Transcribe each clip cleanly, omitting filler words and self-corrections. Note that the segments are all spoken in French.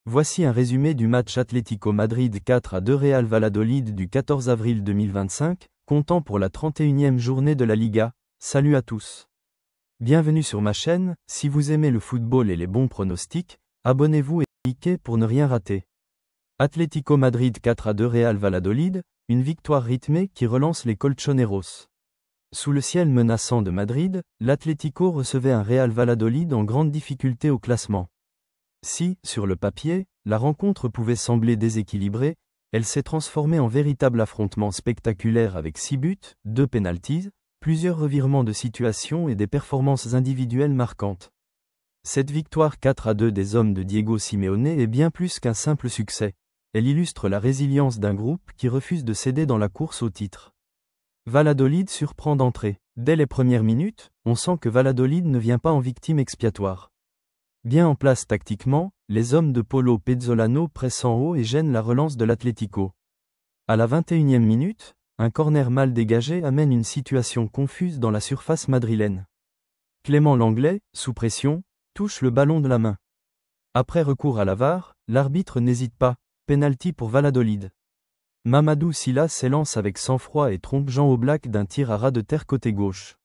Voici un résumé du match Atlético Madrid 4-2 Real Valladolid du 14 avril 2025, comptant pour la 31e journée de la Liga. Salut à tous. Bienvenue sur ma chaîne. Si vous aimez le football et les bons pronostics, abonnez-vous et cliquez pour ne rien rater. Atlético Madrid 4-2 Real Valladolid, une victoire rythmée qui relance les colchoneros. Sous le ciel menaçant de Madrid, l'Atlético recevait un Real Valladolid en grande difficulté au classement. Si, sur le papier, la rencontre pouvait sembler déséquilibrée, elle s'est transformée en véritable affrontement spectaculaire avec 6 buts, 2 pénaltys, plusieurs revirements de situation et des performances individuelles marquantes. Cette victoire 4-2 des hommes de Diego Simeone est bien plus qu'un simple succès. Elle illustre la résilience d'un groupe qui refuse de céder dans la course au titre. Valladolid surprend d'entrée. Dès les premières minutes, on sent que Valladolid ne vient pas en victime expiatoire. Bien en place tactiquement, les hommes de Polo Pezzolano pressent en haut et gênent la relance de l'Atlético. À la 21e minute, un corner mal dégagé amène une situation confuse dans la surface madrilène. Clément Lenglet, sous pression, touche le ballon de la main. Après recours à la VAR, l'arbitre n'hésite pas, pénalty pour Valladolid. Mamadou Sylla s'élance avec sang-froid et trompe Jean Oblak d'un tir à ras de terre côté gauche.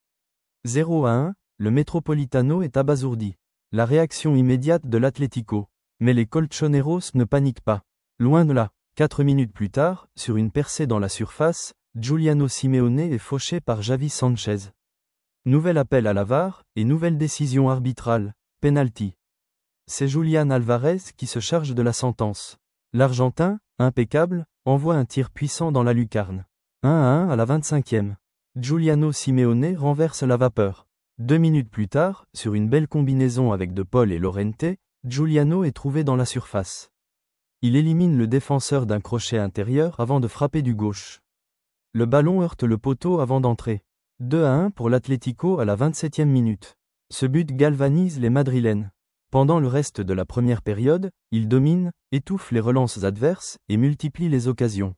0-1, le Metropolitano est abasourdi. La réaction immédiate de l'Atlético. Mais les colchoneros ne paniquent pas. Loin de là. 4 minutes plus tard, sur une percée dans la surface, Giuliano Simeone est fauché par Javi Sanchez. Nouvel appel à la VAR, et nouvelle décision arbitrale, penalty. C'est Julián Alvarez qui se charge de la sentence. L'Argentin, impeccable, envoie un tir puissant dans la lucarne. 1-1 à la 25e. Giuliano Simeone renverse la vapeur. 2 minutes plus tard, sur une belle combinaison avec De Paul et Llorente, Giuliano est trouvé dans la surface. Il élimine le défenseur d'un crochet intérieur avant de frapper du gauche. Le ballon heurte le poteau avant d'entrer. 2-1 pour l'Atlético à la 27e minute. Ce but galvanise les Madrilènes. Pendant le reste de la première période, ils dominent, étouffent les relances adverses et multiplient les occasions.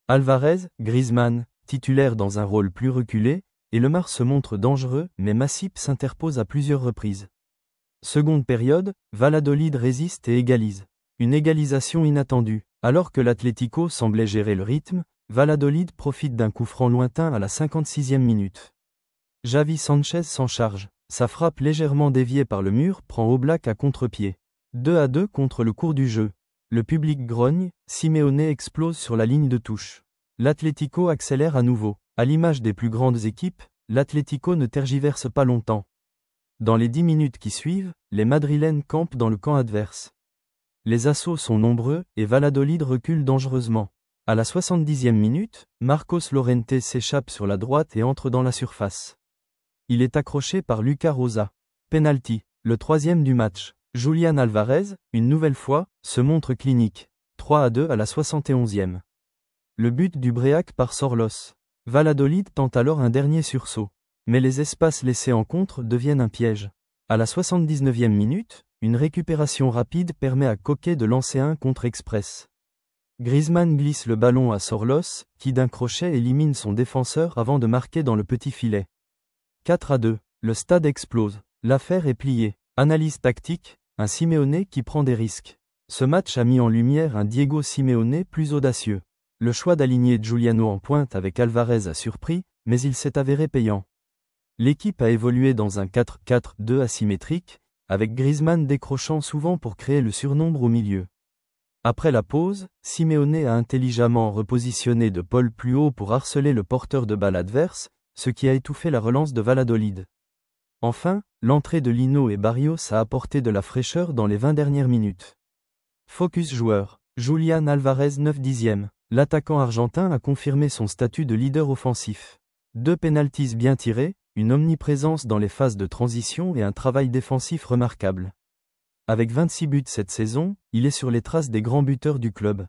Alvarez, Griezmann, titulaire dans un rôle plus reculé, et Lemar se montre dangereux, mais Masip s'interpose à plusieurs reprises. Seconde période, Valladolid résiste et égalise. Une égalisation inattendue. Alors que l'Atlético semblait gérer le rythme, Valladolid profite d'un coup franc lointain à la 56e minute. Javi Sanchez s'en charge. Sa frappe légèrement déviée par le mur prend Oblak à contre-pied. 2-2 contre le cours du jeu. Le public grogne, Simeone explose sur la ligne de touche. L'Atlético accélère à nouveau. À l'image des plus grandes équipes, l'Atlético ne tergiverse pas longtemps. Dans les 10 minutes qui suivent, les Madrilènes campent dans le camp adverse. Les assauts sont nombreux et Valladolid recule dangereusement. À la 70e minute, Marcos Llorente s'échappe sur la droite et entre dans la surface. Il est accroché par Lucas Rosa. Penalty, le troisième du match. Julián Alvarez, une nouvelle fois, se montre clinique. 3-2 à la 71e. Le but du Bréac par Sorlos. Valladolid tente alors un dernier sursaut. Mais les espaces laissés en contre deviennent un piège. À la 79e minute, une récupération rapide permet à Koke de lancer un contre express. Griezmann glisse le ballon à Sorlos, qui d'un crochet élimine son défenseur avant de marquer dans le petit filet. 4-2, le stade explose. L'affaire est pliée. Analyse tactique, un Simeone qui prend des risques. Ce match a mis en lumière un Diego Simeone plus audacieux. Le choix d'aligner Giuliano en pointe avec Alvarez a surpris, mais il s'est avéré payant. L'équipe a évolué dans un 4-4-2 asymétrique, avec Griezmann décrochant souvent pour créer le surnombre au milieu. Après la pause, Simeone a intelligemment repositionné De Paul plus haut pour harceler le porteur de balle adverse, ce qui a étouffé la relance de Valladolid. Enfin, l'entrée de Lino et Barrios a apporté de la fraîcheur dans les 20 dernières minutes. Focus joueur. Julián Alvarez 9/10. L'attaquant argentin a confirmé son statut de leader offensif. 2 pénaltys bien tirés, une omniprésence dans les phases de transition et un travail défensif remarquable. Avec 26 buts cette saison, il est sur les traces des grands buteurs du club.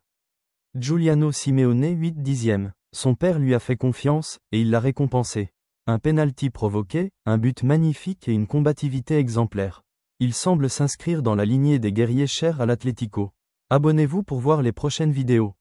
Giuliano Simeone 8/10. Son père lui a fait confiance, et il l'a récompensé. Un pénalty provoqué, un but magnifique et une combativité exemplaire. Il semble s'inscrire dans la lignée des guerriers chers à l'Atlético. Abonnez-vous pour voir les prochaines vidéos.